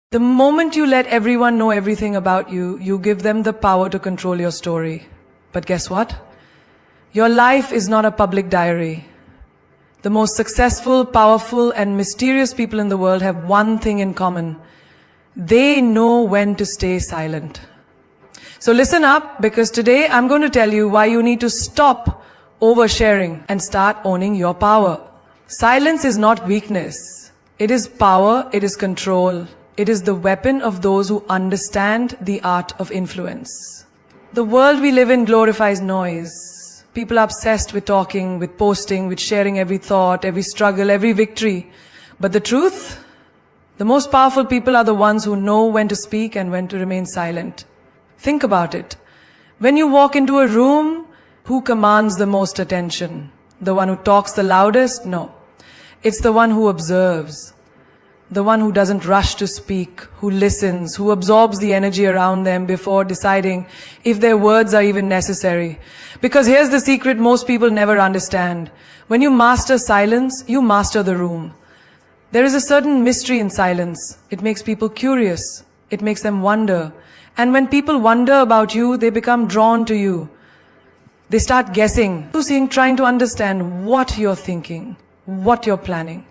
The moment you let everyone know everything about you, you give them the power to control your story. But guess what? Your life is not a public diary. The most successful, powerful, and mysterious people in the world have one thing in common. They know when to stay silent. So listen up, because today I'm going to tell you why you need to stop oversharing and start owning your power. Silence is not weakness. It is power, it is control. It is the weapon of those who understand the art of influence. The world we live in glorifies noise. People are obsessed with talking, with posting, with sharing every thought, every struggle, every victory. But the truth? The most powerful people are the ones who know when to speak and when to remain silent. Think about it. When you walk into a room, who commands the most attention? The one who talks the loudest? No. It's the one who observes. The one who doesn't rush to speak, who listens, who absorbs the energy around them before deciding if their words are even necessary. Because here's the secret most people never understand. When you master silence, you master the room. There is a certain mystery in silence. It makes people curious. It makes them wonder. And when people wonder about you, they become drawn to you. They start guessing, trying to understand what you're thinking, what you're planning.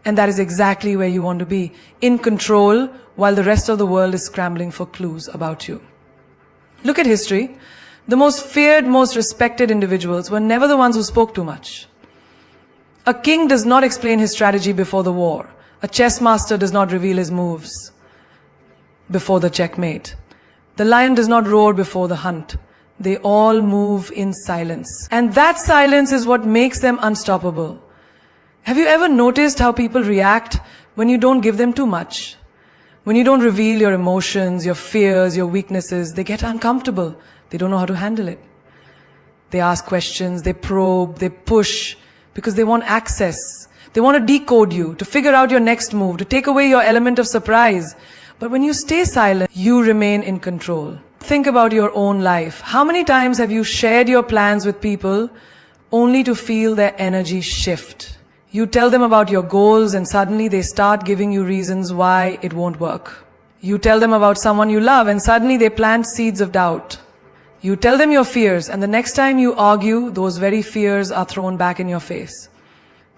And that is exactly where you want to be, in control, while the rest of the world is scrambling for clues about you. Look at history. The most feared, most respected individuals were never the ones who spoke too much. A king does not explain his strategy before the war. A chess master does not reveal his moves before the checkmate. The lion does not roar before the hunt. They all move in silence. And that silence is what makes them unstoppable. Have you ever noticed how people react when you don't give them too much? When you don't reveal your emotions, your fears, your weaknesses, they get uncomfortable. They don't know how to handle it. They ask questions, they probe, they push, because they want access. They want to decode you, to figure out your next move, to take away your element of surprise. But when you stay silent, you remain in control. Think about your own life. How many times have you shared your plans with people only to feel their energy shift? You tell them about your goals and suddenly they start giving you reasons why it won't work. You tell them about someone you love and suddenly they plant seeds of doubt. You tell them your fears and the next time you argue, those very fears are thrown back in your face.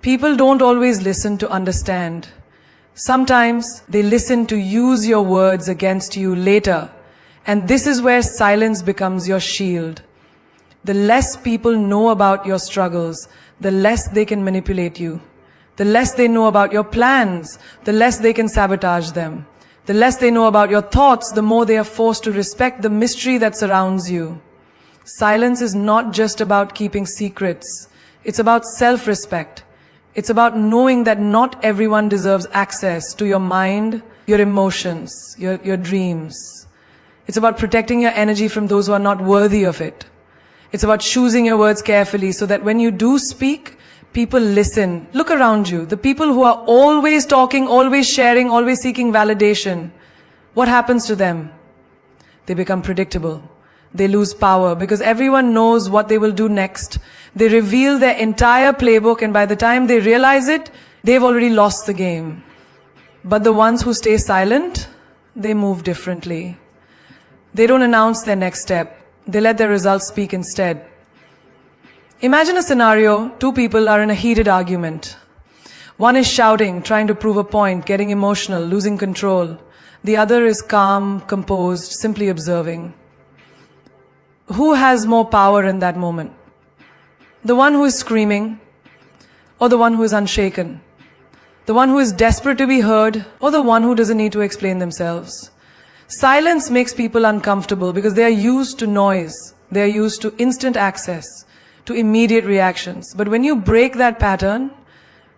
People don't always listen to understand. Sometimes they listen to use your words against you later. And this is where silence becomes your shield. The less people know about your struggles, the less they can manipulate you. The less they know about your plans, the less they can sabotage them. The less they know about your thoughts, the more they are forced to respect the mystery that surrounds you. Silence is not just about keeping secrets. It's about self-respect. It's about knowing that not everyone deserves access to your mind, your emotions, your dreams. It's about protecting your energy from those who are not worthy of it. It's about choosing your words carefully so that when you do speak, people listen. Look around you. The people who are always talking, always sharing, always seeking validation, what happens to them? They become predictable. They lose power because everyone knows what they will do next. They reveal their entire playbook and by the time they realize it, they've already lost the game. But the ones who stay silent, they move differently. They don't announce their next step. They let their results speak instead. Imagine a scenario, two people are in a heated argument. One is shouting, trying to prove a point, getting emotional, losing control. The other is calm, composed, simply observing. Who has more power in that moment? The one who is screaming, or the one who is unshaken? The one who is desperate to be heard, or the one who doesn't need to explain themselves? Silence makes people uncomfortable because they are used to noise. They are used to instant access, to immediate reactions. But when you break that pattern,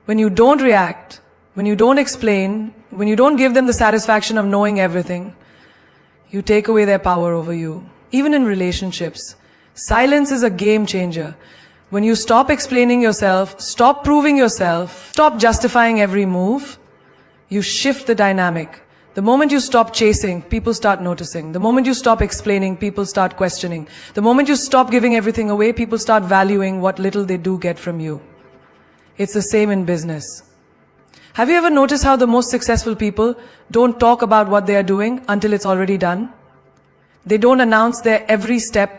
when you don't react, when you don't explain, when you don't give them the satisfaction of knowing everything, you take away their power over you. Even in relationships, silence is a game changer. When you stop explaining yourself, stop proving yourself, stop justifying every move, you shift the dynamic. The moment you stop chasing, people start noticing. The moment you stop explaining, people start questioning. The moment you stop giving everything away, people start valuing what little they do get from you. It's the same in business. Have you ever noticed how the most successful people don't talk about what they are doing until it's already done? They don't announce their every step.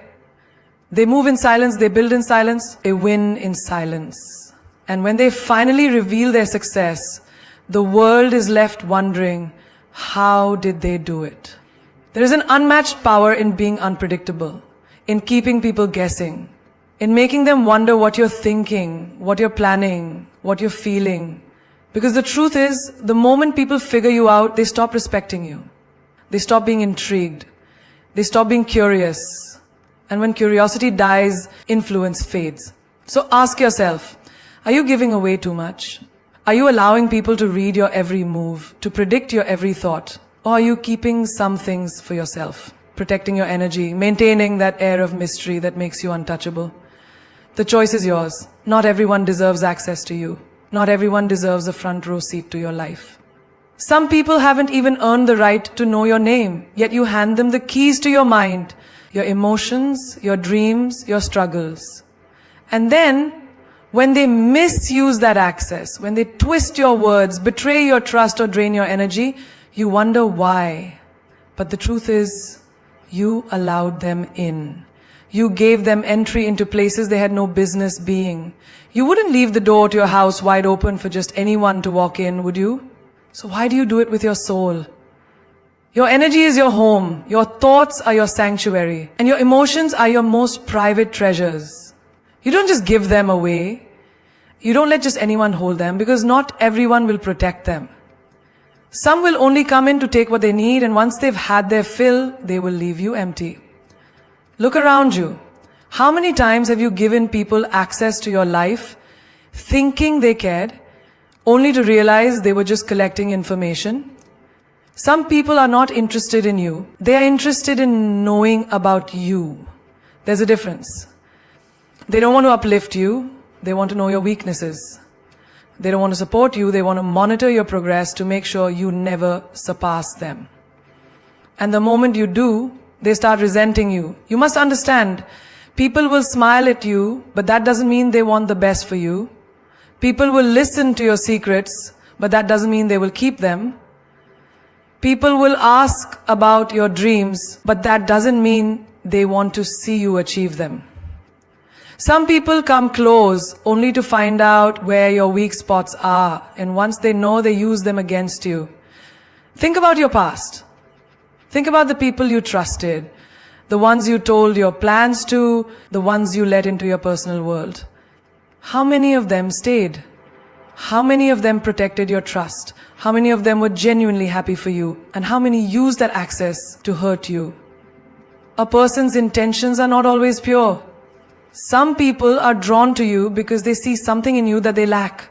They move in silence, they build in silence, they win in silence. And when they finally reveal their success, the world is left wondering, how did they do it? There is an unmatched power in being unpredictable, in keeping people guessing, in making them wonder what you're thinking, what you're planning, what you're feeling. Because the truth is, the moment people figure you out, they stop respecting you. They stop being intrigued. They stop being curious. And when curiosity dies, influence fades. So ask yourself, are you giving away too much? Are you allowing people to read your every move, to predict your every thought? Or are you keeping some things for yourself, protecting your energy, maintaining that air of mystery that makes you untouchable? The choice is yours. Not everyone deserves access to you. Not everyone deserves a front row seat to your life. Some people haven't even earned the right to know your name, yet you hand them the keys to your mind, your emotions, your dreams, your struggles. And then, when they misuse that access, when they twist your words, betray your trust or drain your energy, you wonder why. But the truth is, you allowed them in. You gave them entry into places they had no business being. You wouldn't leave the door to your house wide open for just anyone to walk in, would you? So why do you do it with your soul? Your energy is your home. Your thoughts are your sanctuary. And your emotions are your most private treasures. You don't just give them away. You don't let just anyone hold them, because not everyone will protect them. Some will only come in to take what they need, and once they've had their fill, they will leave you empty. Look around you. How many times have you given people access to your life, thinking they cared, only to realize they were just collecting information? Some people are not interested in you. They are interested in knowing about you. There's a difference. They don't want to uplift you. They want to know your weaknesses. They don't want to support you. They want to monitor your progress to make sure you never surpass them. And the moment you do, they start resenting you. You must understand, people will smile at you, but that doesn't mean they want the best for you. People will listen to your secrets, but that doesn't mean they will keep them. People will ask about your dreams, but that doesn't mean they want to see you achieve them. Some people come close only to find out where your weak spots are, and once they know, they use them against you. Think about your past. Think about the people you trusted, the ones you told your plans to, the ones you let into your personal world. How many of them stayed? How many of them protected your trust? How many of them were genuinely happy for you? And how many used that access to hurt you? A person's intentions are not always pure. Some people are drawn to you because they see something in you that they lack.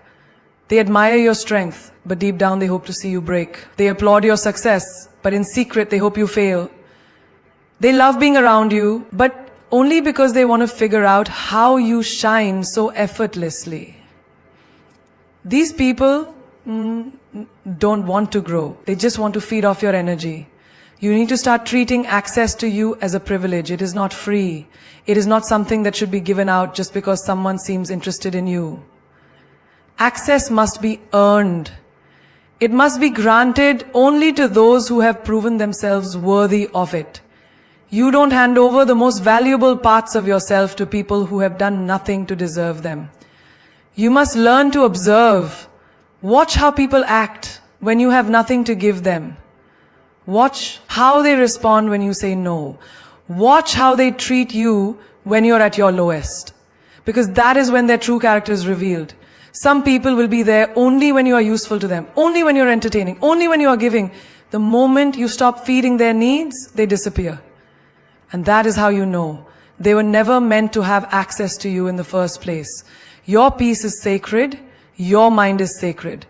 They admire your strength, but deep down they hope to see you break. They applaud your success, but in secret they hope you fail. They love being around you, but only because they want to figure out how you shine so effortlessly. These people don't want to grow. They just want to feed off your energy. You need to start treating access to you as a privilege. It is not free. It is not something that should be given out just because someone seems interested in you. Access must be earned. It must be granted only to those who have proven themselves worthy of it. You don't hand over the most valuable parts of yourself to people who have done nothing to deserve them. You must learn to observe. Watch how people act when you have nothing to give them. Watch how they respond when you say no. Watch how they treat you when you're at your lowest. Because that is when their true character is revealed. Some people will be there only when you are useful to them, only when you're entertaining, only when you are giving. The moment you stop feeding their needs, they disappear. And that is how you know they were never meant to have access to you in the first place. Your peace is sacred. Your mind is sacred.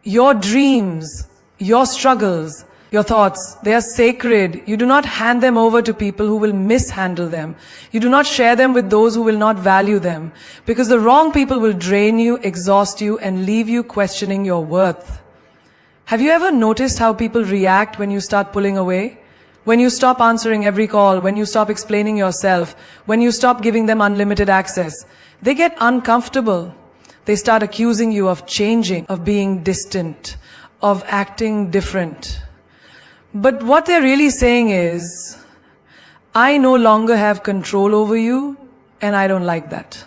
Your dreams, your struggles, your thoughts, they are sacred. You do not hand them over to people who will mishandle them. You do not share them with those who will not value them. Because the wrong people will drain you, exhaust you, and leave you questioning your worth. Have you ever noticed how people react when you start pulling away? When you stop answering every call, when you stop explaining yourself, when you stop giving them unlimited access? They get uncomfortable. They start accusing you of changing, of being distant, of acting different. But what they're really saying is, I no longer have control over you, and I don't like that.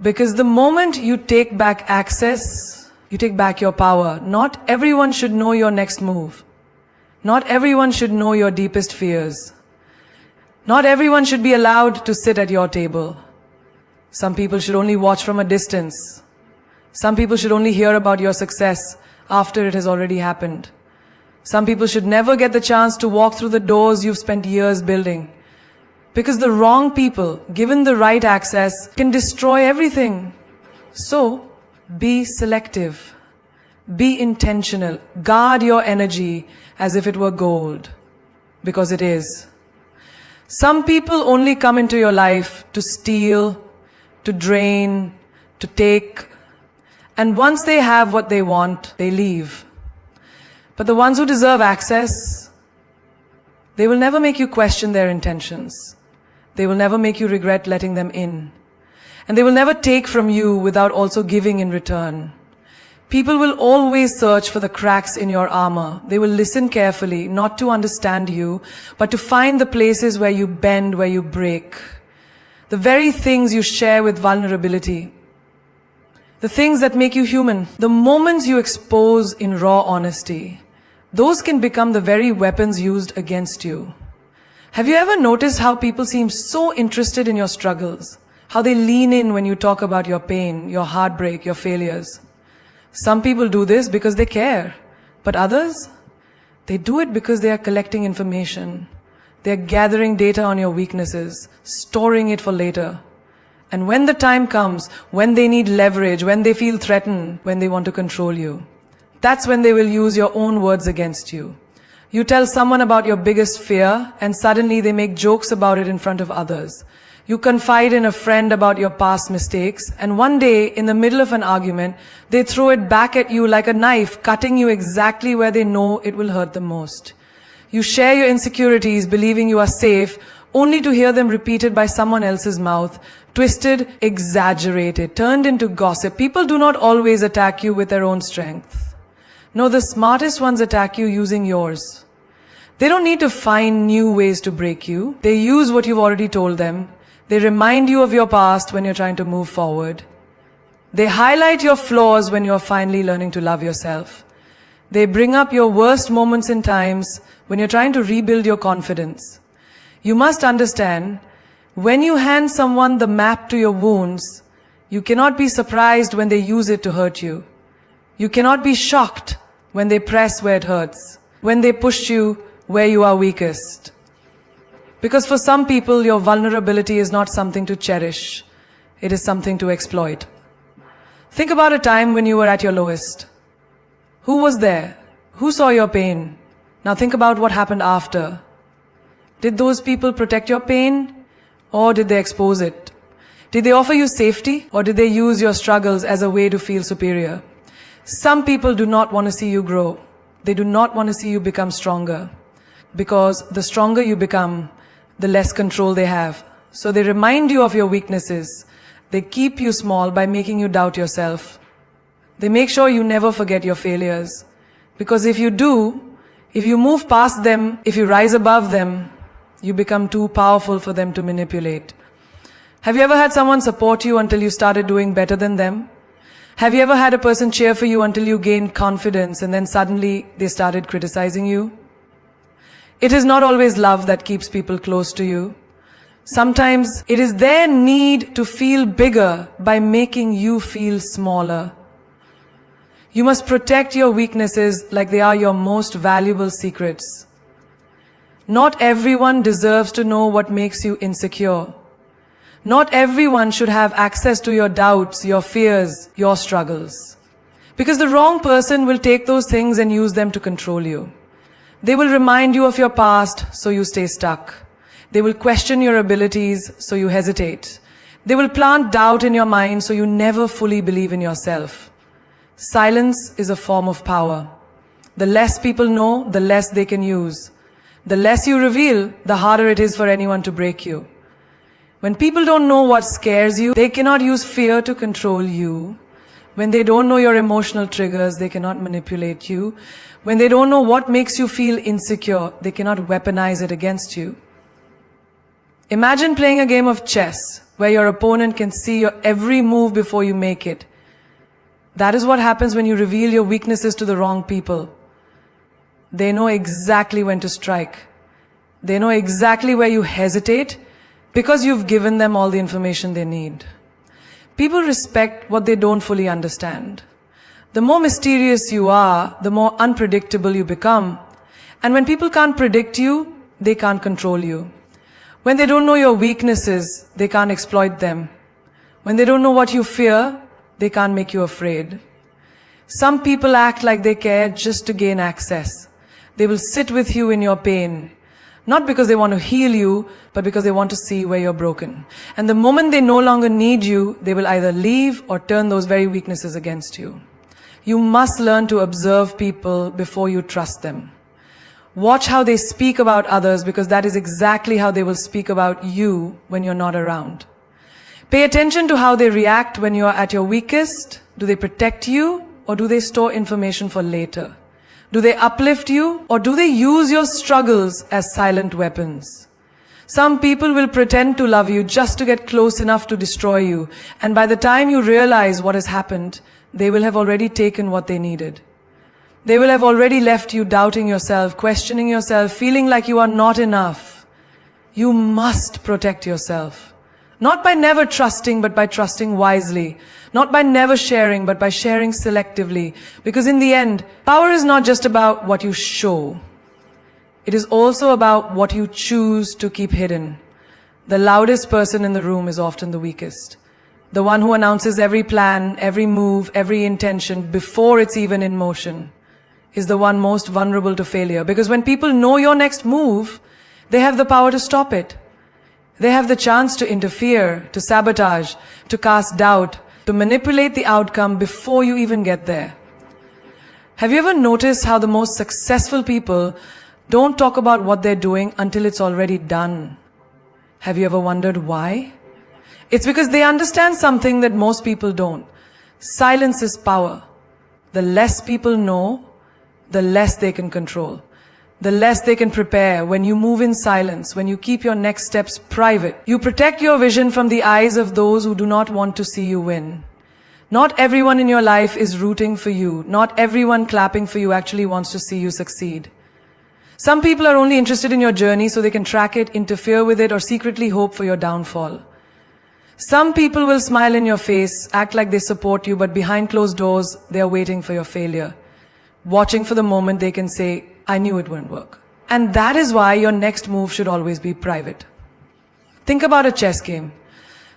Because the moment you take back access, you take back your power. Not everyone should know your next move. Not everyone should know your deepest fears. Not everyone should be allowed to sit at your table. Some people should only watch from a distance. Some people should only hear about your success after it has already happened. Some people should never get the chance to walk through the doors you've spent years building. Because the wrong people, given the right access, can destroy everything. So, be selective. Be intentional. Guard your energy as if it were gold. Because it is. Some people only come into your life to steal, to drain, to take. And once they have what they want, they leave. But the ones who deserve access, they will never make you question their intentions. They will never make you regret letting them in. And they will never take from you without also giving in return. People will always search for the cracks in your armor. They will listen carefully, not to understand you, but to find the places where you bend, where you break. The very things you share with vulnerability. The things that make you human. The moments you expose in raw honesty. Those can become the very weapons used against you. Have you ever noticed how people seem so interested in your struggles? How they lean in when you talk about your pain, your heartbreak, your failures? Some people do this because they care. But others? They do it because they are collecting information. They are gathering data on your weaknesses, storing it for later. And when the time comes, when they need leverage, when they feel threatened, when they want to control you, that's when they will use your own words against you. You tell someone about your biggest fear, and suddenly they make jokes about it in front of others. You confide in a friend about your past mistakes, and one day, in the middle of an argument, they throw it back at you like a knife, cutting you exactly where they know it will hurt the most. You share your insecurities, believing you are safe, only to hear them repeated by someone else's mouth, twisted, exaggerated, turned into gossip. People do not always attack you with their own strength. No, the smartest ones attack you using yours. They don't need to find new ways to break you. They use what you've already told them. They remind you of your past when you're trying to move forward. They highlight your flaws when you're finally learning to love yourself. They bring up your worst moments and times when you're trying to rebuild your confidence. You must understand, when you hand someone the map to your wounds, you cannot be surprised when they use it to hurt you. You cannot be shocked when they press where it hurts, when they push you where you are weakest. Because for some people, your vulnerability is not something to cherish. It is something to exploit. Think about a time when you were at your lowest. Who was there? Who saw your pain? Now think about what happened after. Did those people protect your pain, or did they expose it? Did they offer you safety, or did they use your struggles as a way to feel superior? Some people do not want to see you grow. They do not want to see you become stronger. Because the stronger you become, the less control they have. So they remind you of your weaknesses. They keep you small by making you doubt yourself. They make sure you never forget your failures. Because if you do, if you move past them, if you rise above them, you become too powerful for them to manipulate. Have you ever had someone support you until you started doing better than them? Have you ever had a person cheer for you until you gained confidence and then suddenly they started criticizing you? It is not always love that keeps people close to you. Sometimes it is their need to feel bigger by making you feel smaller. You must protect your weaknesses like they are your most valuable secrets. Not everyone deserves to know what makes you insecure. Not everyone should have access to your doubts, your fears, your struggles. Because the wrong person will take those things and use them to control you. They will remind you of your past, so you stay stuck. They will question your abilities, so you hesitate. They will plant doubt in your mind, so you never fully believe in yourself. Silence is a form of power. The less people know, the less they can use. The less you reveal, the harder it is for anyone to break you. When people don't know what scares you, they cannot use fear to control you. When they don't know your emotional triggers, they cannot manipulate you. When they don't know what makes you feel insecure, they cannot weaponize it against you. Imagine playing a game of chess where your opponent can see your every move before you make it. That is what happens when you reveal your weaknesses to the wrong people. They know exactly when to strike. They know exactly where you hesitate because you've given them all the information they need. People respect what they don't fully understand. The more mysterious you are, the more unpredictable you become. And when people can't predict you, they can't control you. When they don't know your weaknesses, they can't exploit them. When they don't know what you fear, they can't make you afraid. Some people act like they care just to gain access. They will sit with you in your pain. Not because they want to heal you, but because they want to see where you're broken. And the moment they no longer need you, they will either leave or turn those very weaknesses against you. You must learn to observe people before you trust them. Watch how they speak about others, because that is exactly how they will speak about you when you're not around. Pay attention to how they react when you're at your weakest. Do they protect you, or do they store information for later? Do they uplift you, or do they use your struggles as silent weapons? Some people will pretend to love you just to get close enough to destroy you. And by the time you realize what has happened, they will have already taken what they needed. They will have already left you doubting yourself, questioning yourself, feeling like you are not enough. You must protect yourself. Not by never trusting, but by trusting wisely. Not by never sharing, but by sharing selectively. Because in the end, power is not just about what you show. It is also about what you choose to keep hidden. The loudest person in the room is often the weakest. The one who announces every plan, every move, every intention before it's even in motion is the one most vulnerable to failure. Because when people know your next move, they have the power to stop it. They have the chance to interfere, to sabotage, to cast doubt, to manipulate the outcome before you even get there. Have you ever noticed how the most successful people don't talk about what they're doing until it's already done? Have you ever wondered why? It's because they understand something that most people don't. Silence is power. The less people know, the less they can control. The less they can prepare. When you move in silence, when you keep your next steps private, you protect your vision from the eyes of those who do not want to see you win. Not everyone in your life is rooting for you. Not everyone clapping for you actually wants to see you succeed. Some people are only interested in your journey so they can track it, interfere with it, or secretly hope for your downfall. Some people will smile in your face, act like they support you, but behind closed doors, they are waiting for your failure. Watching for the moment they can say, I knew it wouldn't work. And that is why your next move should always be private. Think about a chess game.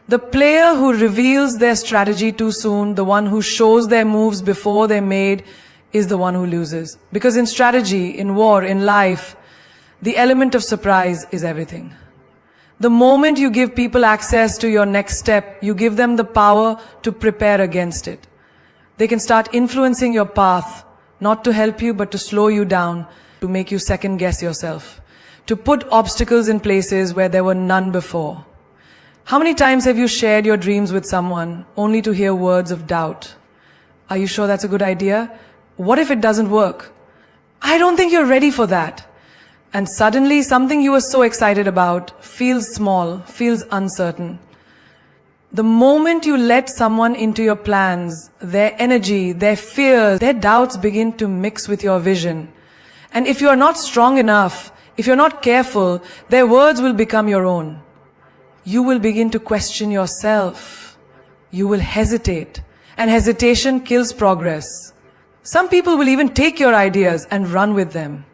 The player who reveals their strategy too soon, the one who shows their moves before they're made, is the one who loses. Because in strategy, in war, in life, the element of surprise is everything. The moment you give people access to your next step, you give them the power to prepare against it. They can start influencing your path, not to help you, but to slow you down, to make you second guess yourself, to put obstacles in places where there were none before. How many times have you shared your dreams with someone only to hear words of doubt? Are you sure that's a good idea? What if it doesn't work? I don't think you're ready for that. And suddenly something you were so excited about feels small, feels uncertain. The moment you let someone into your plans, their energy, their fears, their doubts begin to mix with your vision. And if you are not strong enough, if you're not careful, their words will become your own. You will begin to question yourself. You will hesitate. And hesitation kills progress. Some people will even take your ideas and run with them.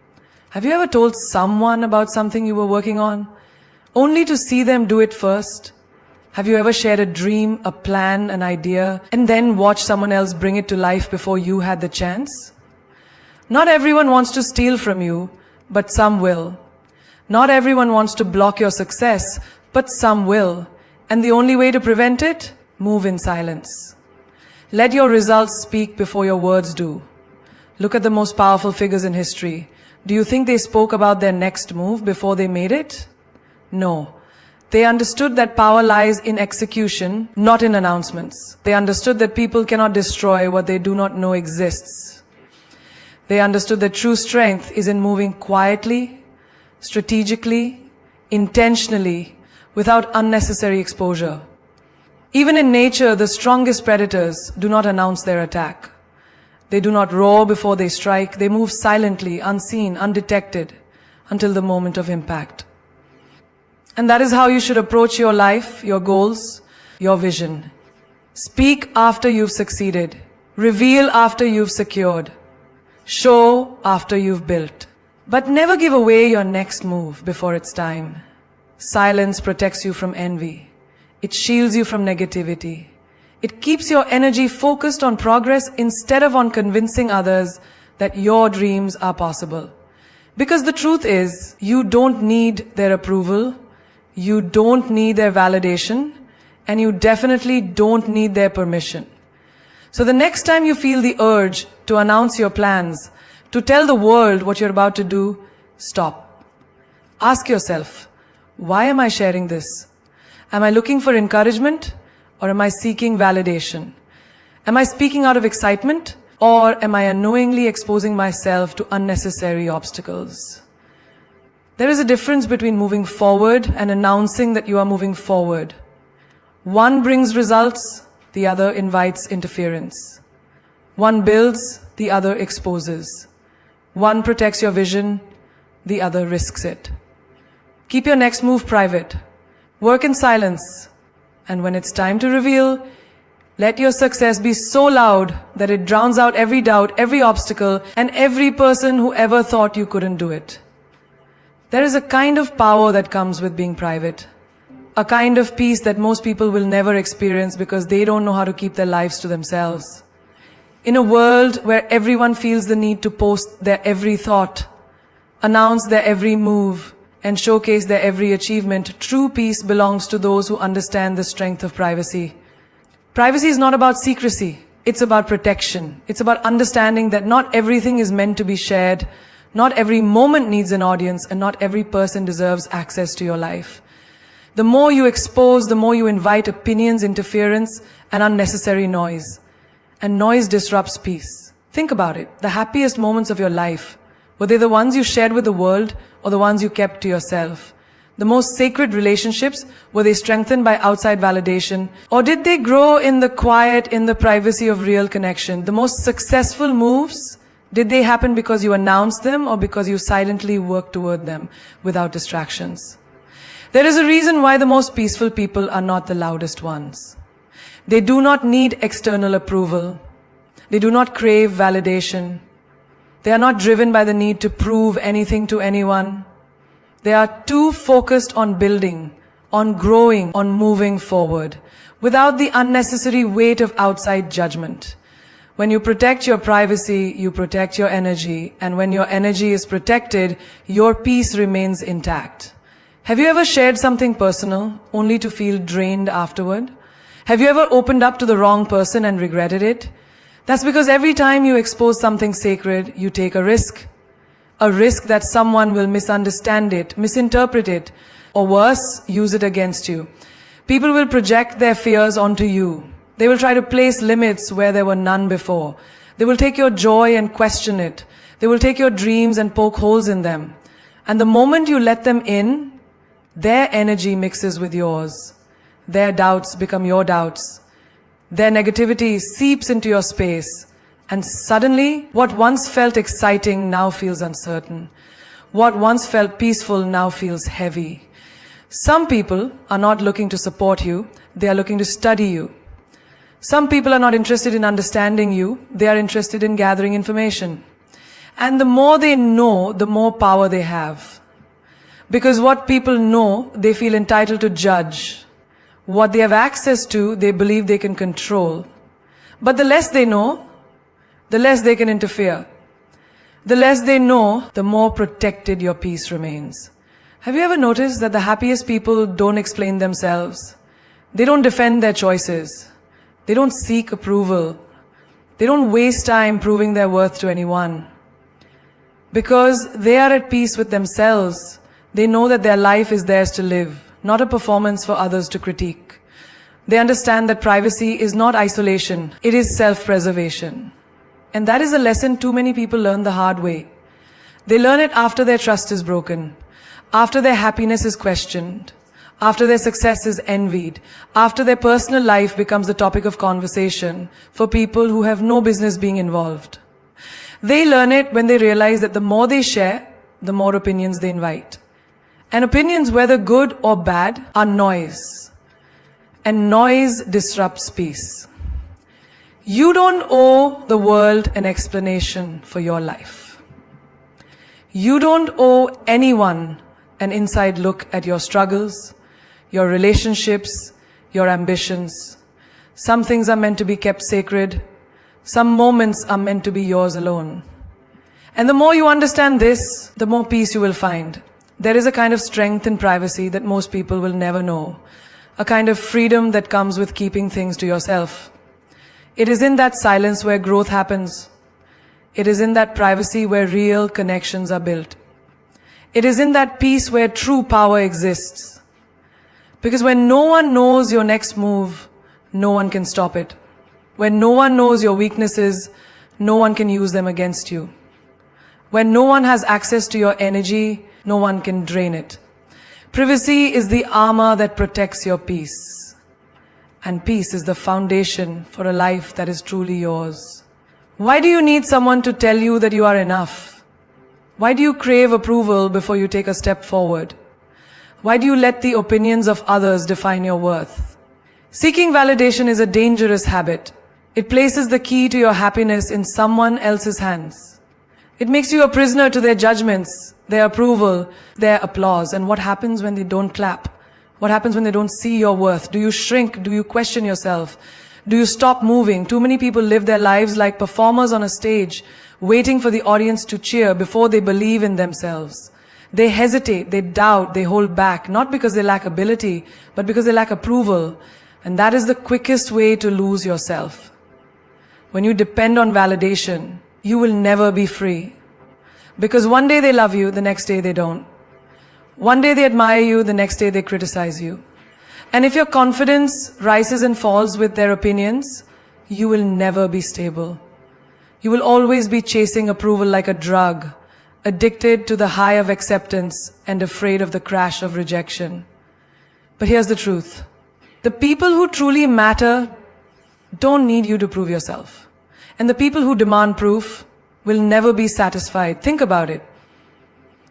Have you ever told someone about something you were working on, only to see them do it first? Have you ever shared a dream, a plan, an idea, and then watched someone else bring it to life before you had the chance? Not everyone wants to steal from you, but some will. Not everyone wants to block your success, but some will. And the only way to prevent it? Move in silence. Let your results speak before your words do. Look at the most powerful figures in history. Do you think they spoke about their next move before they made it? No. They understood that power lies in execution, not in announcements. They understood that people cannot destroy what they do not know exists. They understood that true strength is in moving quietly, strategically, intentionally, without unnecessary exposure. Even in nature, the strongest predators do not announce their attack. They do not roar before they strike. They move silently, unseen, undetected, until the moment of impact. And that is how you should approach your life, your goals, your vision. Speak after you've succeeded. Reveal after you've secured. Show after you've built. But never give away your next move before it's time. Silence protects you from envy. It shields you from negativity. It keeps your energy focused on progress instead of on convincing others that your dreams are possible. Because the truth is, you don't need their approval, you don't need their validation, and you definitely don't need their permission. So the next time you feel the urge to announce your plans, to tell the world what you're about to do, stop. Ask yourself, why am I sharing this? Am I looking for encouragement, or am I seeking validation? Am I speaking out of excitement, or am I unknowingly exposing myself to unnecessary obstacles? There is a difference between moving forward and announcing that you are moving forward. One brings results, the other invites interference. One builds, the other exposes. One protects your vision, the other risks it. Keep your next move private. Work in silence. And when it's time to reveal, let your success be so loud that it drowns out every doubt, every obstacle, and every person who ever thought you couldn't do it. There is a kind of power that comes with being private. A kind of peace that most people will never experience because they don't know how to keep their lives to themselves. In a world where everyone feels the need to post their every thought, announce their every move, and showcase their every achievement, true peace belongs to those who understand the strength of privacy. Privacy is not about secrecy. It's about protection. It's about understanding that not everything is meant to be shared, not every moment needs an audience, and not every person deserves access to your life. The more you expose, the more you invite opinions, interference, and unnecessary noise. And noise disrupts peace. Think about it. The happiest moments of your life, were they the ones you shared with the world or the ones you kept to yourself? The most sacred relationships, were they strengthened by outside validation? Or did they grow in the quiet, in the privacy of real connection? The most successful moves, did they happen because you announced them or because you silently worked toward them without distractions? There is a reason why the most peaceful people are not the loudest ones. They do not need external approval. They do not crave validation. They are not driven by the need to prove anything to anyone. They are too focused on building, on growing, on moving forward, without the unnecessary weight of outside judgment. When you protect your privacy, you protect your energy, and when your energy is protected, your peace remains intact. Have you ever shared something personal, only to feel drained afterward? Have you ever opened up to the wrong person and regretted it? That's because every time you expose something sacred, you take a risk. A risk that someone will misunderstand it, misinterpret it, or worse, use it against you. People will project their fears onto you. They will try to place limits where there were none before. They will take your joy and question it. They will take your dreams and poke holes in them. And the moment you let them in, their energy mixes with yours. Their doubts become your doubts. Their negativity seeps into your space. And suddenly, what once felt exciting now feels uncertain. What once felt peaceful now feels heavy. Some people are not looking to support you. They are looking to study you. Some people are not interested in understanding you. They are interested in gathering information. And the more they know, the more power they have. Because what people know, they feel entitled to judge. What they have access to, they believe they can control. But the less they know, the less they can interfere. The less they know, the more protected your peace remains. Have you ever noticed that the happiest people don't explain themselves? They don't defend their choices. They don't seek approval. They don't waste time proving their worth to anyone. Because they are at peace with themselves. They know that their life is theirs to live. not a performance for others to critique. They understand that privacy is not isolation, it is self-preservation. And that is a lesson too many people learn the hard way. They learn it after their trust is broken, after their happiness is questioned, after their success is envied, after their personal life becomes the topic of conversation for people who have no business being involved. They learn it when they realize that the more they share, the more opinions they invite. And opinions, whether good or bad, are noise. And noise disrupts peace. You don't owe the world an explanation for your life. You don't owe anyone an inside look at your struggles, your relationships, your ambitions. Some things are meant to be kept sacred. Some moments are meant to be yours alone. And the more you understand this, the more peace you will find. There is a kind of strength in privacy that most people will never know. A kind of freedom that comes with keeping things to yourself. It is in that silence where growth happens. It is in that privacy where real connections are built. It is in that peace where true power exists. Because when no one knows your next move, no one can stop it. When no one knows your weaknesses, no one can use them against you. When no one has access to your energy, no one can drain it. Privacy is the armor that protects your peace. And peace is the foundation for a life that is truly yours. Why do you need someone to tell you that you are enough? Why do you crave approval before you take a step forward? Why do you let the opinions of others define your worth? Seeking validation is a dangerous habit. It places the key to your happiness in someone else's hands. It makes you a prisoner to their judgments, their approval, their applause. And what happens when they don't clap? What happens when they don't see your worth? Do you shrink? Do you question yourself? Do you stop moving? Too many people live their lives like performers on a stage, waiting for the audience to cheer before they believe in themselves. They hesitate, they doubt, they hold back, not because they lack ability, but because they lack approval. And that is the quickest way to lose yourself. When you depend on validation, you will never be free. Because one day they love you, the next day they don't. One day they admire you, the next day they criticize you. And if your confidence rises and falls with their opinions, you will never be stable. You will always be chasing approval like a drug, addicted to the high of acceptance and afraid of the crash of rejection. But here's the truth. The people who truly matter don't need you to prove yourself. And the people who demand proof will never be satisfied. Think about it.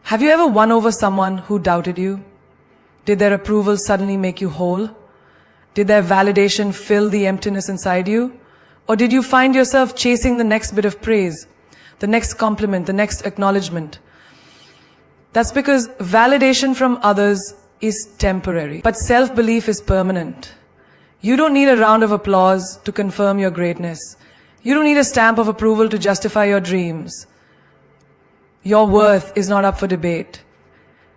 Have you ever won over someone who doubted you? Did their approval suddenly make you whole? Did their validation fill the emptiness inside you? Or did you find yourself chasing the next bit of praise, the next compliment, the next acknowledgement? That's because validation from others is temporary, but self-belief is permanent. You don't need a round of applause to confirm your greatness. You don't need a stamp of approval to justify your dreams. Your worth is not up for debate.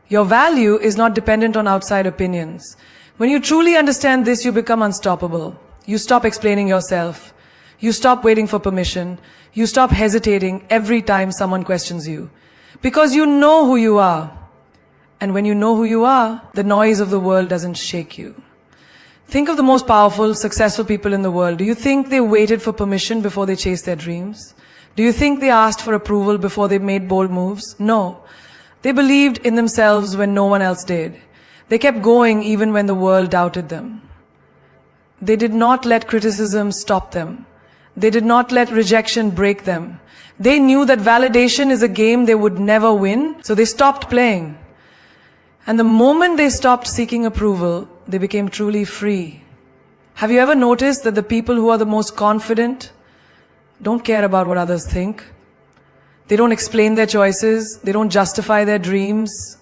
Your value is not dependent on outside opinions. When you truly understand this, you become unstoppable. You stop explaining yourself. You stop waiting for permission. You stop hesitating every time someone questions you. Because you know who you are. And when you know who you are, the noise of the world doesn't shake you. Think of the most powerful, successful people in the world. Do you think they waited for permission before they chased their dreams? Do you think they asked for approval before they made bold moves? No. They believed in themselves when no one else did. They kept going even when the world doubted them. They did not let criticism stop them. They did not let rejection break them. They knew that validation is a game they would never win, so they stopped playing. And the moment they stopped seeking approval, they became truly free. Have you ever noticed that the people who are the most confident don't care about what others think? They don't explain their choices. They don't justify their dreams.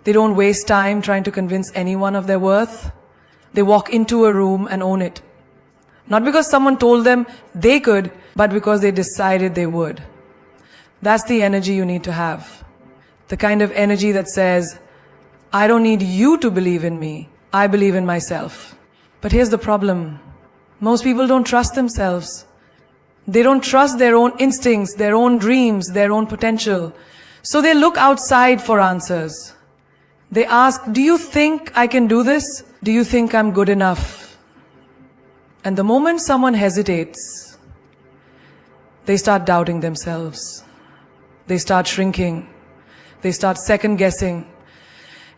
They don't waste time trying to convince anyone of their worth. They walk into a room and own it. Not because someone told them they could, but because they decided they would. That's the energy you need to have. The kind of energy that says, I don't need you to believe in me. I believe in myself. But here's the problem. Most people don't trust themselves. They don't trust their own instincts, their own dreams, their own potential. So they look outside for answers. They ask, do you think I can do this? Do you think I'm good enough? And the moment someone hesitates, they start doubting themselves. They start shrinking. They start second guessing.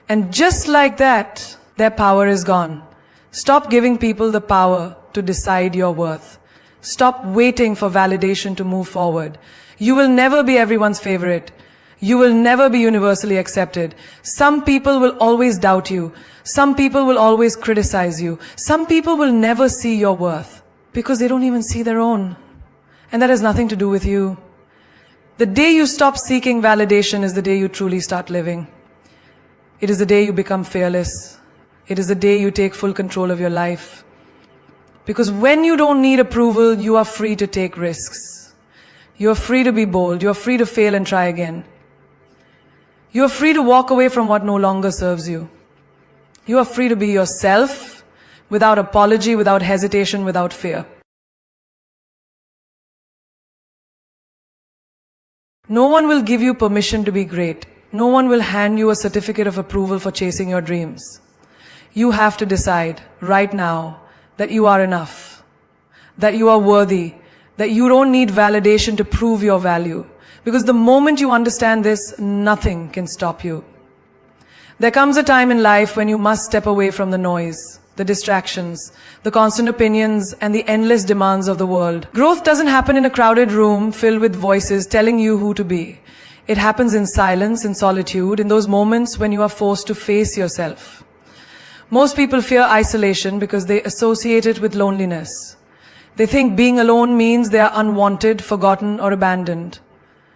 And just like that, their power is gone. Stop giving people the power to decide your worth. Stop waiting for validation to move forward. You will never be everyone's favorite. You will never be universally accepted. Some people will always doubt you. Some people will always criticize you. Some people will never see your worth because they don't even see their own. And that has nothing to do with you. The day you stop seeking validation is the day you truly start living. It is the day you become fearless. It is the day you take full control of your life. Because when you don't need approval, you are free to take risks. You are free to be bold. You are free to fail and try again. You are free to walk away from what no longer serves you. You are free to be yourself without apology, without hesitation, without fear. No one will give you permission to be great. No one will hand you a certificate of approval for chasing your dreams. You have to decide right now that you are enough, that you are worthy, that you don't need validation to prove your value. Because the moment you understand this, nothing can stop you. There comes a time in life when you must step away from the noise, the distractions, the constant opinions, and the endless demands of the world. Growth doesn't happen in a crowded room filled with voices telling you who to be. It happens in silence, in solitude, in those moments when you are forced to face yourself. Most people fear isolation because they associate it with loneliness. They think being alone means they are unwanted, forgotten, or abandoned.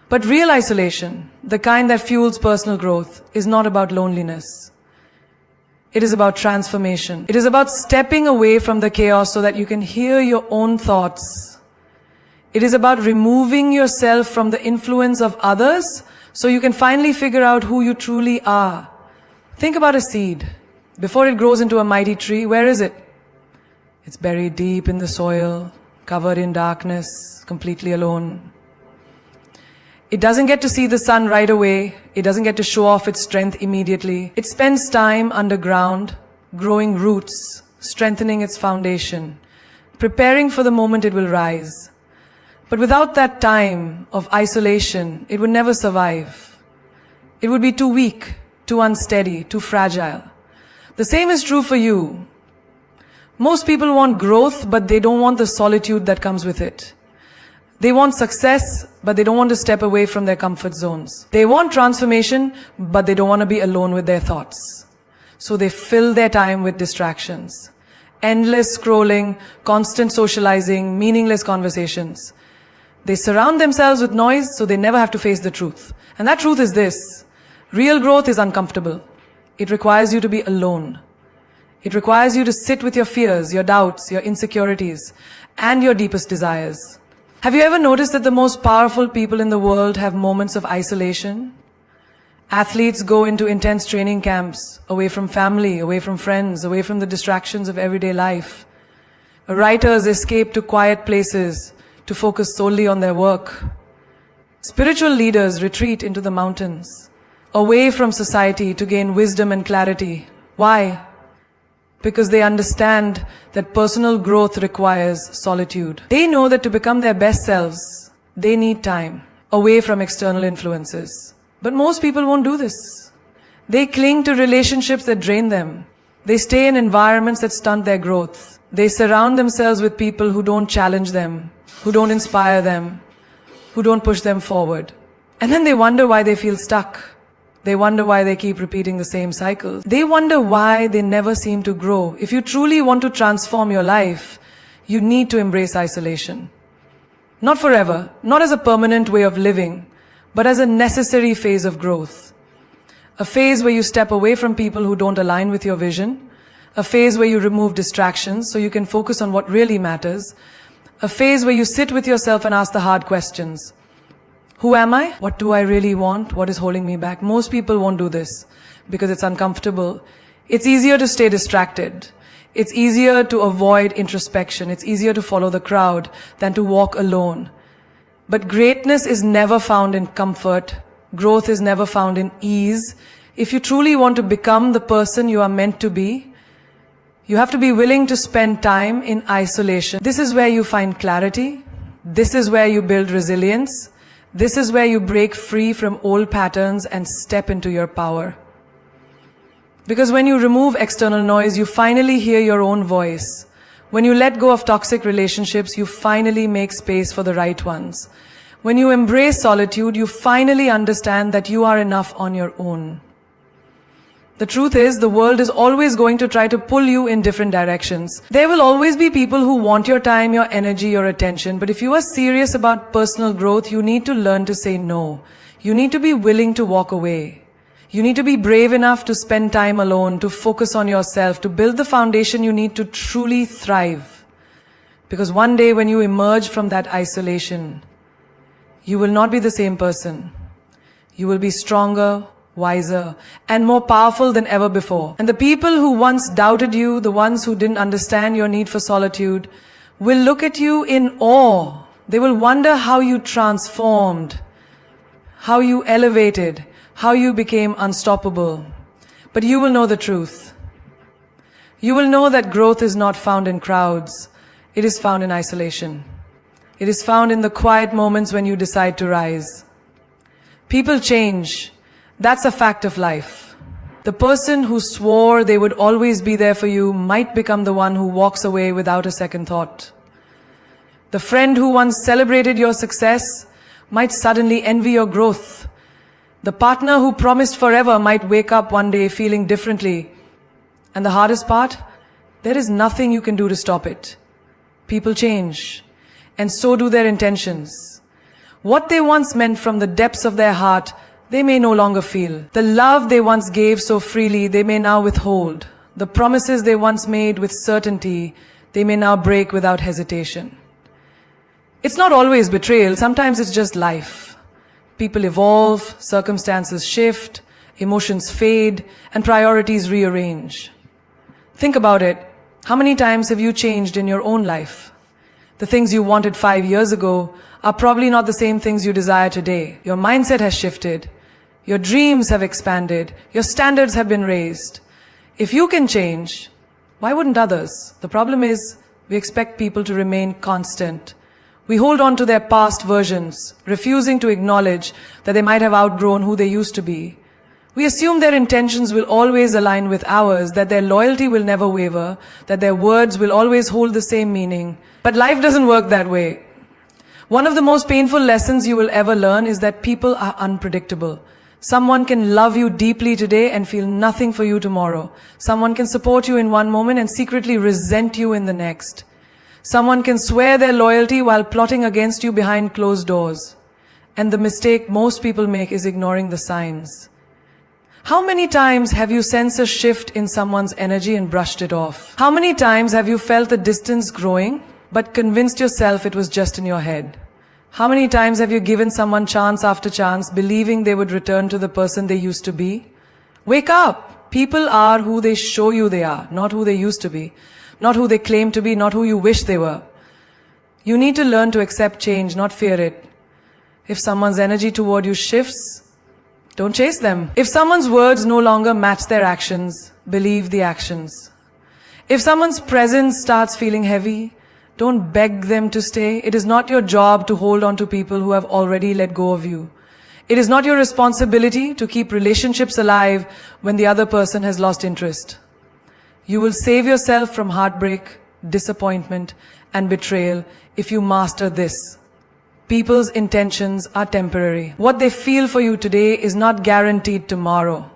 But real isolation, the kind that fuels personal growth, is not about loneliness. It is about transformation. It is about stepping away from the chaos so that you can hear your own thoughts. It is about removing yourself from the influence of others so you can finally figure out who you truly are. Think about a seed. Before it grows into a mighty tree, where is it? It's buried deep in the soil, covered in darkness, completely alone. It doesn't get to see the sun right away. It doesn't get to show off its strength immediately. It spends time underground, growing roots, strengthening its foundation, preparing for the moment it will rise. But without that time of isolation, it would never survive. It would be too weak, too unsteady, too fragile. The same is true for you. Most people want growth, but they don't want the solitude that comes with it. They want success, but they don't want to step away from their comfort zones. They want transformation, but they don't want to be alone with their thoughts. So they fill their time with distractions. Endless scrolling, constant socializing, meaningless conversations. They surround themselves with noise so they never have to face the truth. And that truth is this: real growth is uncomfortable. It requires you to be alone. It requires you to sit with your fears, your doubts, your insecurities, and your deepest desires. Have you ever noticed that the most powerful people in the world have moments of isolation? Athletes go into intense training camps, away from family, away from friends, away from the distractions of everyday life. Writers escape to quiet places to focus solely on their work. Spiritual leaders retreat into the mountains, away from society to gain wisdom and clarity. Why? Because they understand that personal growth requires solitude. They know that to become their best selves, they need time, away from external influences. But most people won't do this. They cling to relationships that drain them. They stay in environments that stunt their growth. They surround themselves with people who don't challenge them, who don't inspire them, who don't push them forward. And then they wonder why they feel stuck. They wonder why they keep repeating the same cycles. They wonder why they never seem to grow. If you truly want to transform your life, you need to embrace isolation. Not forever, not as a permanent way of living, but as a necessary phase of growth. A phase where you step away from people who don't align with your vision. A phase where you remove distractions so you can focus on what really matters. A phase where you sit with yourself and ask the hard questions. Who am I? What do I really want? What is holding me back? Most people won't do this because it's uncomfortable. It's easier to stay distracted. It's easier to avoid introspection. It's easier to follow the crowd than to walk alone. But greatness is never found in comfort. Growth is never found in ease. If you truly want to become the person you are meant to be, you have to be willing to spend time in isolation. This is where you find clarity. This is where you build resilience. This is where you break free from old patterns and step into your power. Because when you remove external noise, you finally hear your own voice. When you let go of toxic relationships, you finally make space for the right ones. When you embrace solitude, you finally understand that you are enough on your own. The truth is, the world is always going to try to pull you in different directions. There will always be people who want your time, your energy, your attention. But if you are serious about personal growth, you need to learn to say no. You need to be willing to walk away. You need to be brave enough to spend time alone, to focus on yourself, to build the foundation you need to truly thrive. Because one day when you emerge from that isolation, you will not be the same person. You will be stronger, wiser, and more powerful than ever before. And the people who once doubted you, the ones who didn't understand your need for solitude, will look at you in awe. They will wonder how you transformed, how you elevated, how you became unstoppable. But you will know the truth. You will know that growth is not found in crowds. It is found in isolation. It is found in the quiet moments when you decide to rise. People change. That's a fact of life. The person who swore they would always be there for you might become the one who walks away without a second thought. The friend who once celebrated your success might suddenly envy your growth. The partner who promised forever might wake up one day feeling differently. And the hardest part? There is nothing you can do to stop it. People change, and so do their intentions. What they once meant from the depths of their heart, they may no longer feel. The love they once gave so freely, they may now withhold. The promises they once made with certainty, they may now break without hesitation. It's not always betrayal, sometimes it's just life. People evolve, circumstances shift, emotions fade, and priorities rearrange. Think about it. How many times have you changed in your own life? The things you wanted 5 years ago are probably not the same things you desire today. Your mindset has shifted. Your dreams have expanded. Your standards have been raised. If you can change, why wouldn't others? The problem is, we expect people to remain constant. We hold on to their past versions, refusing to acknowledge that they might have outgrown who they used to be. We assume their intentions will always align with ours, that their loyalty will never waver, that their words will always hold the same meaning. But life doesn't work that way. One of the most painful lessons you will ever learn is that people are unpredictable. Someone can love you deeply today and feel nothing for you tomorrow. Someone can support you in one moment and secretly resent you in the next. Someone can swear their loyalty while plotting against you behind closed doors. And the mistake most people make is ignoring the signs. How many times have you sensed a shift in someone's energy and brushed it off? How many times have you felt the distance growing, but convinced yourself it was just in your head? How many times have you given someone chance after chance, believing they would return to the person they used to be? Wake up! People are who they show you they are, not who they used to be. Not who they claim to be, not who you wish they were. You need to learn to accept change, not fear it. If someone's energy toward you shifts, don't chase them. If someone's words no longer match their actions, believe the actions. If someone's presence starts feeling heavy, don't beg them to stay. It is not your job to hold on to people who have already let go of you. It is not your responsibility to keep relationships alive when the other person has lost interest. You will save yourself from heartbreak, disappointment, and betrayal if you master this. People's intentions are temporary. What they feel for you today is not guaranteed tomorrow.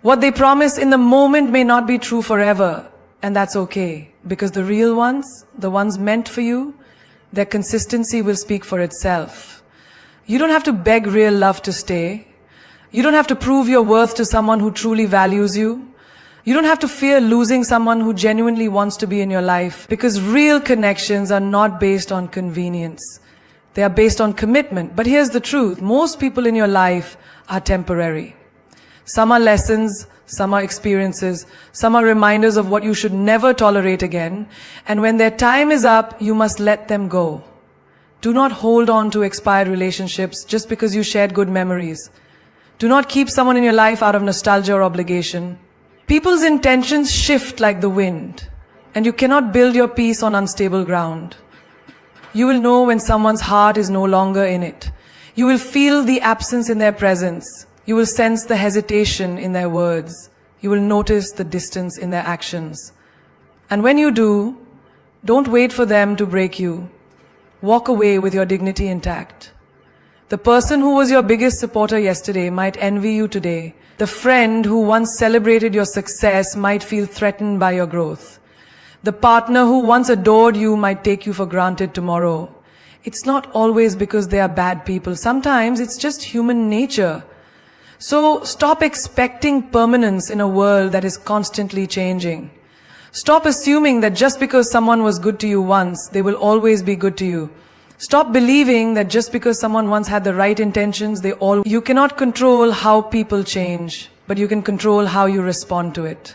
What they promise in the moment may not be true forever, and that's okay, because the real ones, the ones meant for you, their consistency will speak for itself. You don't have to beg real love to stay. You don't have to prove your worth to someone who truly values you. You don't have to fear losing someone who genuinely wants to be in your life, because real connections are not based on convenience. They are based on commitment. But here's the truth. Most people in your life are temporary. Some are lessons, some are experiences, some are reminders of what you should never tolerate again. And when their time is up, you must let them go. Do not hold on to expired relationships just because you shared good memories. Do not keep someone in your life out of nostalgia or obligation. People's intentions shift like the wind, and you cannot build your peace on unstable ground. You will know when someone's heart is no longer in it. You will feel the absence in their presence. You will sense the hesitation in their words. You will notice the distance in their actions. And when you do, don't wait for them to break you. Walk away with your dignity intact. The person who was your biggest supporter yesterday might envy you today. The friend who once celebrated your success might feel threatened by your growth. The partner who once adored you might take you for granted tomorrow. It's not always because they are bad people. Sometimes it's just human nature. So stop expecting permanence in a world that is constantly changing. Stop assuming that just because someone was good to you once, they will always be good to you. Stop believing that just because someone once had the right intentions, You cannot control how people change, but you can control how you respond to it.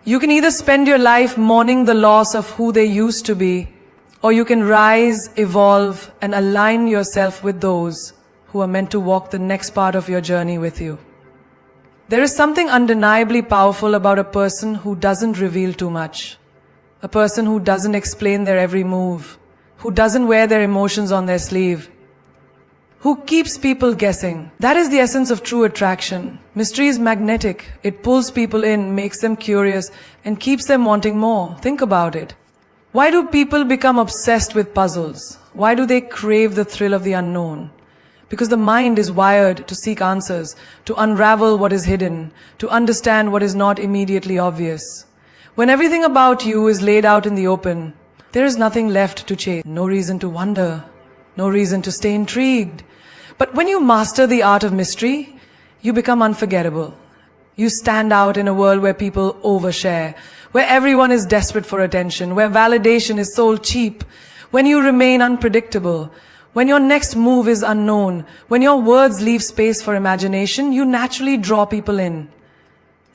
You can either spend your life mourning the loss of who they used to be, or you can rise, evolve, and align yourself with those who are meant to walk the next part of your journey with you. There is something undeniably powerful about a person who doesn't reveal too much, a person who doesn't explain their every move, who doesn't wear their emotions on their sleeve, who keeps people guessing. That is the essence of true attraction. Mystery is magnetic. It pulls people in, makes them curious, and keeps them wanting more. Think about it. Why do people become obsessed with puzzles? Why do they crave the thrill of the unknown? Because the mind is wired to seek answers, to unravel what is hidden, to understand what is not immediately obvious. When everything about you is laid out in the open, there is nothing left to chase, no reason to wonder, no reason to stay intrigued. But when you master the art of mystery, you become unforgettable. You stand out in a world where people overshare, where everyone is desperate for attention, where validation is sold cheap, when you remain unpredictable, when your next move is unknown, when your words leave space for imagination, you naturally draw people in.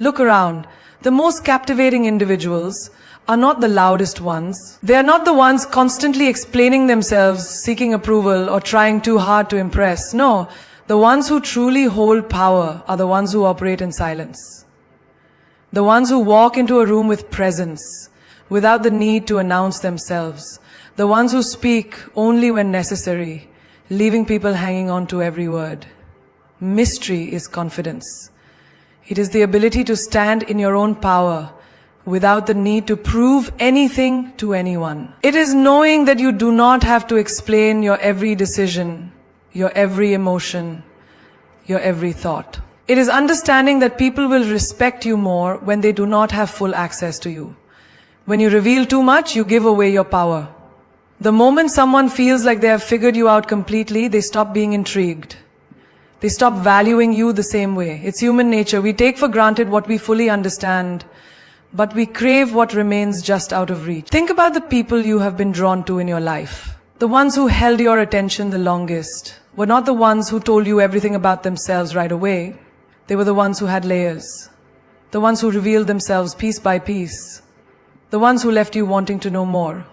Look around. The most captivating individuals are not the loudest ones. They are not the ones constantly explaining themselves, seeking approval, or trying too hard to impress. No, the ones who truly hold power are the ones who operate in silence. The ones who walk into a room with presence, without the need to announce themselves. The ones who speak only when necessary, leaving people hanging on to every word. Mystery is confidence. It is the ability to stand in your own power without the need to prove anything to anyone. It is knowing that you do not have to explain your every decision, your every emotion, your every thought. It is understanding that people will respect you more when they do not have full access to you. When you reveal too much, you give away your power. The moment someone feels like they have figured you out completely, they stop being intrigued. They stop valuing you the same way. It's human nature. We take for granted what we fully understand, but we crave what remains just out of reach. Think about the people you have been drawn to in your life. The ones who held your attention the longest were not the ones who told you everything about themselves right away. They were the ones who had layers. The ones who revealed themselves piece by piece. The ones who left you wanting to know more.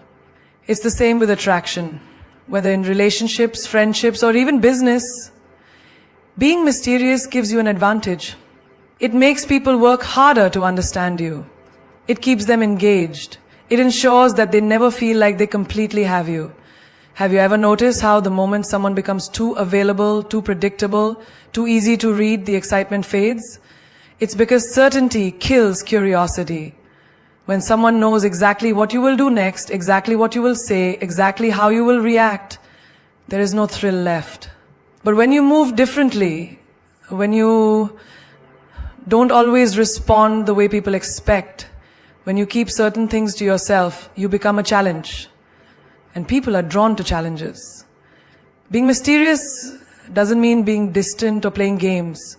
It's the same with attraction, whether in relationships, friendships, or even business. Being mysterious gives you an advantage. It makes people work harder to understand you. It keeps them engaged. It ensures that they never feel like they completely have you. Have you ever noticed how the moment someone becomes too available, too predictable, too easy to read, the excitement fades? It's because certainty kills curiosity. When someone knows exactly what you will do next, exactly what you will say, exactly how you will react, there is no thrill left. But when you move differently, when you don't always respond the way people expect, when you keep certain things to yourself, you become a challenge. And people are drawn to challenges. Being mysterious doesn't mean being distant or playing games.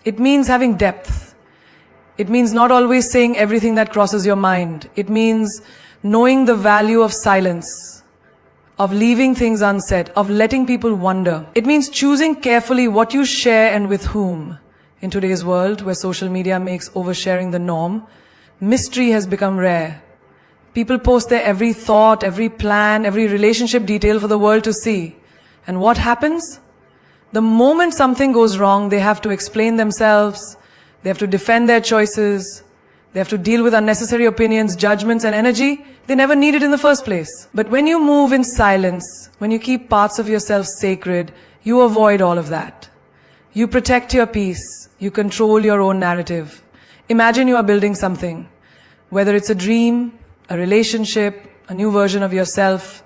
It means having depth. It means not always saying everything that crosses your mind. It means knowing the value of silence, of leaving things unsaid, of letting people wonder. It means choosing carefully what you share and with whom. In today's world, where social media makes oversharing the norm, mystery has become rare. People post their every thought, every plan, every relationship detail for the world to see. And what happens? The moment something goes wrong, they have to explain themselves, they have to defend their choices, they have to deal with unnecessary opinions, judgments, and energy they never needed in the first place. But when you move in silence, when you keep parts of yourself sacred, you avoid all of that. You protect your peace. You control your own narrative. Imagine you are building something, whether it's a dream, a relationship, a new version of yourself.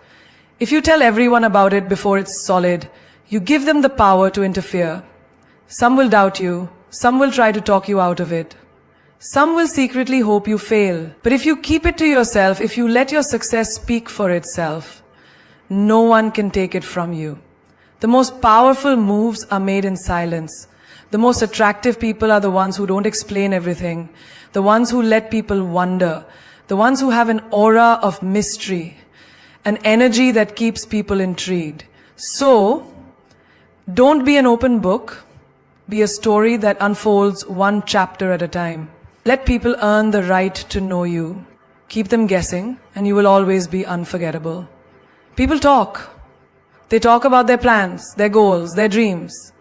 If you tell everyone about it before it's solid, you give them the power to interfere. Some will doubt you. Some will try to talk you out of it. Some will secretly hope you fail. But if you keep it to yourself, if you let your success speak for itself, no one can take it from you. The most powerful moves are made in silence. The most attractive people are the ones who don't explain everything, the ones who let people wonder, the ones who have an aura of mystery, an energy that keeps people intrigued. So, don't be an open book. Be a story that unfolds one chapter at a time. Let people earn the right to know you. Keep them guessing, and you will always be unforgettable. People talk. They talk about their plans, their goals, their dreams.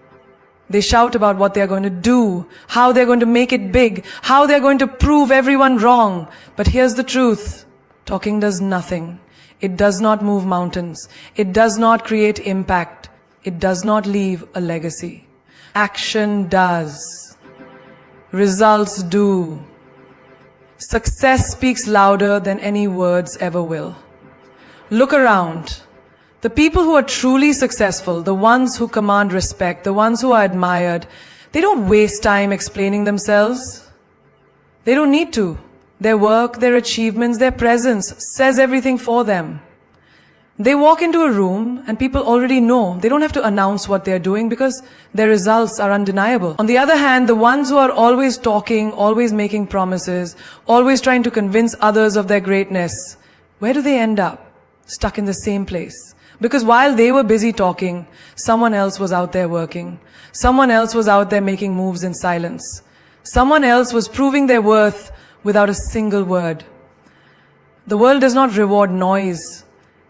They shout about what they're going to do, how they're going to make it big, how they're going to prove everyone wrong. But here's the truth. Talking does nothing. It does not move mountains. It does not create impact. It does not leave a legacy. Action does. Results do. Success speaks louder than any words ever will. Look around. The people who are truly successful, the ones who command respect, the ones who are admired, they don't waste time explaining themselves. They don't need to. Their work, their achievements, their presence says everything for them. They walk into a room and people already know. They don't have to announce what they're doing because their results are undeniable. On the other hand, the ones who are always talking, always making promises, always trying to convince others of their greatness, where do they end up? Stuck in the same place. Because while they were busy talking, someone else was out there working. Someone else was out there making moves in silence. Someone else was proving their worth without a single word. The world does not reward noise.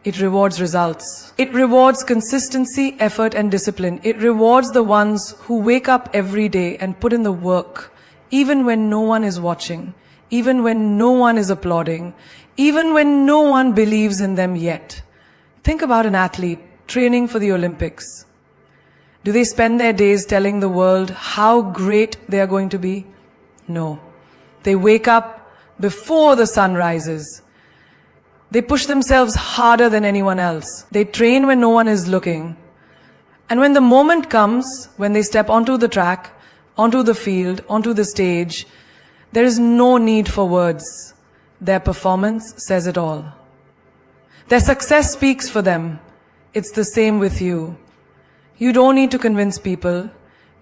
It rewards results. It rewards consistency, effort, and discipline. It rewards the ones who wake up every day and put in the work, even when no one is watching, even when no one is applauding, even when no one believes in them yet. Think about an athlete training for the Olympics. Do they spend their days telling the world how great they are going to be? No. They wake up before the sun rises. They push themselves harder than anyone else. They train when no one is looking. And when the moment comes, when they step onto the track, onto the field, onto the stage, there is no need for words. Their performance says it all. Their success speaks for them. It's the same with you. You don't need to convince people.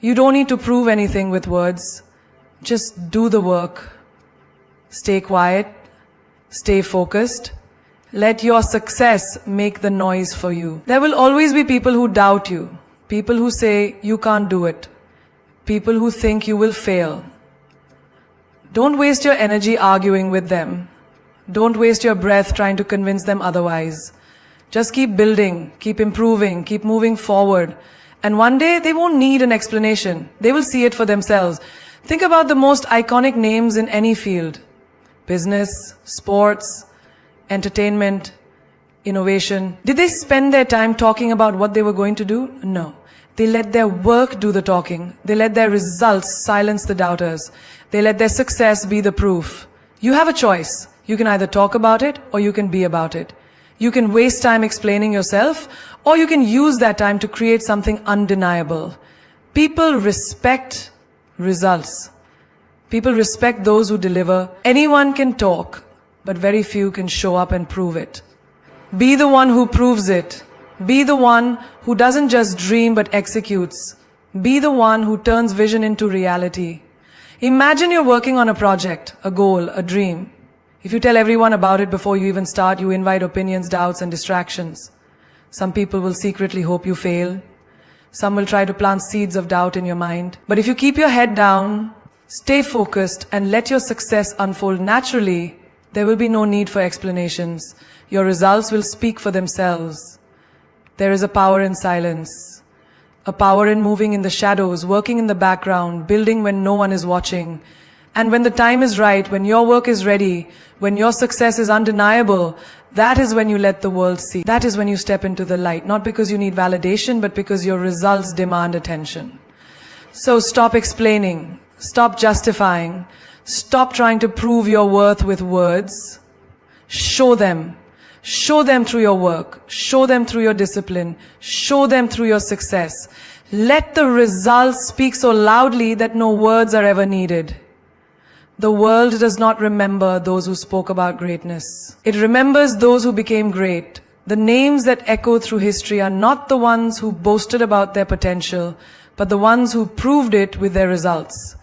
You don't need to prove anything with words. Just do the work. Stay quiet. Stay focused. Let your success make the noise for you. There will always be people who doubt you. People who say you can't do it. People who think you will fail. Don't waste your energy arguing with them. Don't waste your breath trying to convince them otherwise. Just keep building, keep improving, keep moving forward. And one day they won't need an explanation. They will see it for themselves. Think about the most iconic names in any field. Business, sports, entertainment, innovation. Did they spend their time talking about what they were going to do? No. They let their work do the talking. They let their results silence the doubters. They let their success be the proof. You have a choice. You can either talk about it or you can be about it. You can waste time explaining yourself or you can use that time to create something undeniable. People respect results. People respect those who deliver. Anyone can talk, but very few can show up and prove it. Be the one who proves it. Be the one who doesn't just dream but executes. Be the one who turns vision into reality. Imagine you're working on a project, a goal, a dream. If you tell everyone about it before you even start, you invite opinions, doubts, and distractions. Some people will secretly hope you fail. Some will try to plant seeds of doubt in your mind. But if you keep your head down, stay focused, and let your success unfold naturally, there will be no need for explanations. Your results will speak for themselves. There is a power in silence, a power in moving in the shadows, working in the background, building when no one is watching. And when the time is right, when your work is ready, when your success is undeniable, that is when you let the world see. That is when you step into the light, not because you need validation, but because your results demand attention. So stop explaining, stop justifying, stop trying to prove your worth with words. Show them. Show them through your work. Show them through your discipline. Show them through your success. Let the results speak so loudly that no words are ever needed. The world does not remember those who spoke about greatness. It remembers those who became great. The names that echo through history are not the ones who boasted about their potential, but the ones who proved it with their results.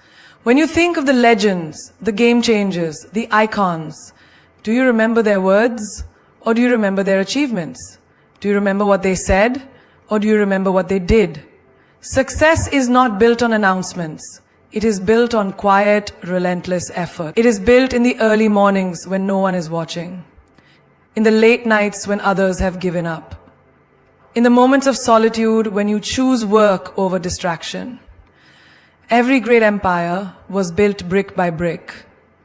When you think of the legends, the game changers, the icons, do you remember their words or do you remember their achievements? Do you remember what they said or do you remember what they did? Success is not built on announcements. It is built on quiet, relentless effort. It is built in the early mornings when no one is watching, in the late nights when others have given up, in the moments of solitude when you choose work over distraction. Every great empire was built brick by brick,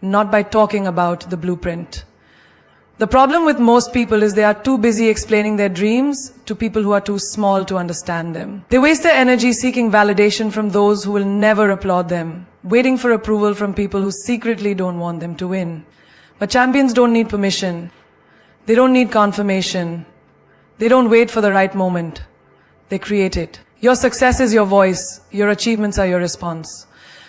not by talking about the blueprint. The problem with most people is they are too busy explaining their dreams to people who are too small to understand them. They waste their energy seeking validation from those who will never applaud them, waiting for approval from people who secretly don't want them to win. But champions don't need permission. They don't need confirmation. They don't wait for the right moment. They create it. Your success is your voice. Your achievements are your response.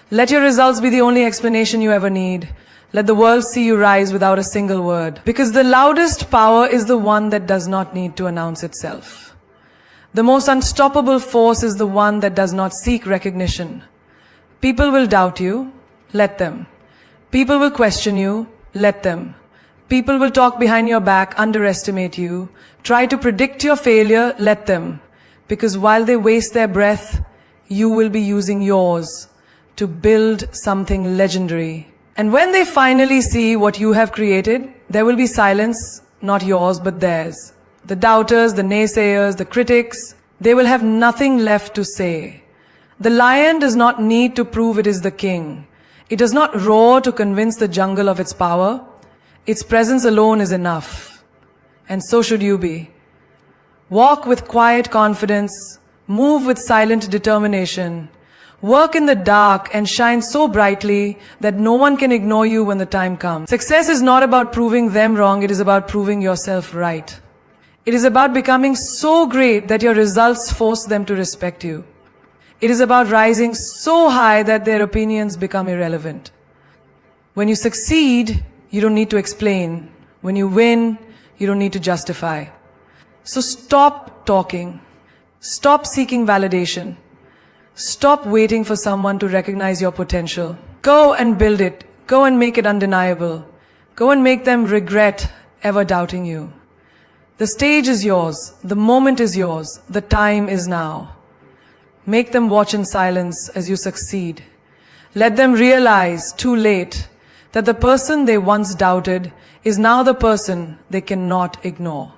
Let your results be the only explanation you ever need. Let the world see you rise without a single word. Because the loudest power is the one that does not need to announce itself. The most unstoppable force is the one that does not seek recognition. People will doubt you. Let them. People will question you. Let them. People will talk behind your back, underestimate you, try to predict your failure. Let them. Because while they waste their breath, you will be using yours to build something legendary. And when they finally see what you have created, there will be silence, not yours, but theirs. The doubters, the naysayers, the critics, they will have nothing left to say. The lion does not need to prove it is the king. It does not roar to convince the jungle of its power. Its presence alone is enough. And so should you be. Walk with quiet confidence, move with silent determination, work in the dark and shine so brightly that no one can ignore you when the time comes. Success is not about proving them wrong, it is about proving yourself right. It is about becoming so great that your results force them to respect you. It is about rising so high that their opinions become irrelevant. When you succeed, you don't need to explain. When you win, you don't need to justify. So stop talking. Stop seeking validation. Stop waiting for someone to recognize your potential. Go and build it. Go and make it undeniable. Go and make them regret ever doubting you. The stage is yours. The moment is yours. The time is now. Make them watch in silence as you succeed. Let them realize, too late, that the person they once doubted is now the person they cannot ignore.